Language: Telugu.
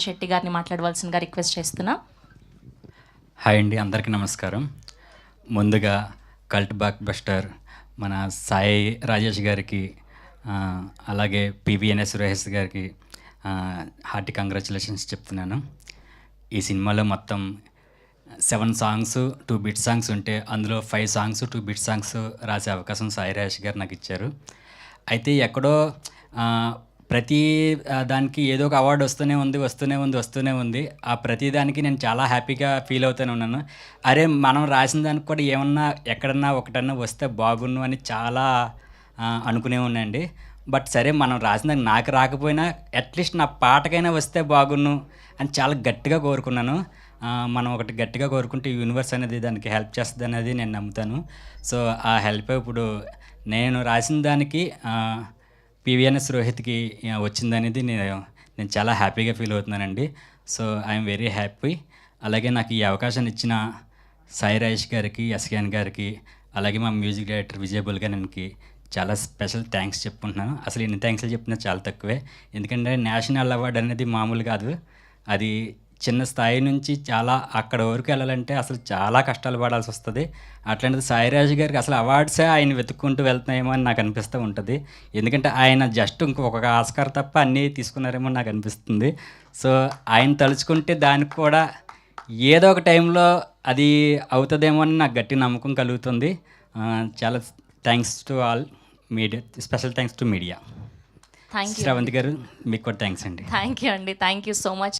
శెట్టి గారిని మాట్లాడవలసిందిగా రిక్వెస్ట్ చేస్తున్నా. హాయ్ అండి, అందరికీ నమస్కారం. ముందుగా కల్ట్ బ్లాక్ బస్టర్ మన సాయి రాజేష్ గారికి, అలాగే పివిఎన్ఎస్ రోహెస్ గారికి హార్టీ కంగ్రాచులేషన్స్ చెప్తున్నాను. ఈ సినిమాలో మొత్తం 7 సాంగ్స్ 2 బిట్ సాంగ్స్ ఉంటే అందులో 5 సాంగ్స్ 2 బిట్ సాంగ్స్ రాసే అవకాశం సాయి రాజేష్ గారు నాకు ఇచ్చారు. అయితే ఎక్కడో ప్రతి దానికి ఏదో ఒక అవార్డు వస్తూనే ఉంది. ఆ ప్రతి దానికి నేను చాలా హ్యాపీగా ఫీల్ అవుతూనే ఉన్నాను. అరే, మనం రాసిన దానికి కూడా ఏమన్నా ఎక్కడన్నా ఒకటన్నా వస్తే బాగున్ను అని చాలా అనుకునే ఉన్నాయండి. బట్ సరే, మనం రాసిన దానికి నాకు రాకపోయినా అట్లీస్ట్ నా పాటకైనా వస్తే బాగున్ను అని చాలా గట్టిగా కోరుకున్నాను. మనం ఒకటి గట్టిగా కోరుకుంటే యూనివర్స్ అనేది దానికి హెల్ప్ చేస్తుంది అనేది నేను నమ్ముతాను. సో ఆ హెల్ప్ ఇప్పుడు నేను రాసిన దానికి పివిఎన్ఎస్ రోహిత్కి వచ్చిందనేది నేను చాలా హ్యాపీగా ఫీల్ అవుతున్నానండి. So I'm very happy. అలాగే నాకు ఈ అవకాశాన్ని ఇచ్చిన సాయి రాజేష్ గారికి, ఎస్కేఎన్ గారికి, అలాగే మా మ్యూజిక్ డైరెక్టర్ విజయ్ గారికి చాలా స్పెషల్ థ్యాంక్స్ చెప్పుకుంటున్నాను. అసలు ఎన్ని థ్యాంక్స్లు చెప్పినా చాలా తక్కువే. ఎందుకంటే నేషనల్ అవార్డు అనేది మామూలు కాదు. అది చిన్న స్థాయి నుంచి చాలా అక్కడ వరకు వెళ్ళాలంటే అసలు చాలా కష్టాలు పడాల్సి వస్తుంది. అట్లాంటిది సాయిరాజ్ గారికి అసలు అవార్డ్సే ఆయన వెతుక్కుంటూ వెళ్తున్నాయేమో అని నాకు అనిపిస్తూ ఉంటుంది. ఎందుకంటే ఆయన జస్ట్ ఇంకొక ఆస్కార్ తప్ప అన్నీ తీసుకున్నారేమో నాకు అనిపిస్తుంది. సో ఆయన తలుచుకుంటే దానికి కూడా ఏదో ఒక టైంలో అది అవుతుందేమో అని నాకు గట్టి నమ్మకం కలుగుతుంది. చాలా thanks to all media, special thanks to media. Thank you Sravanthi గారు, మీకు కూడా థ్యాంక్స్ అండి. థ్యాంక్ యూ అండి. Thank you so much.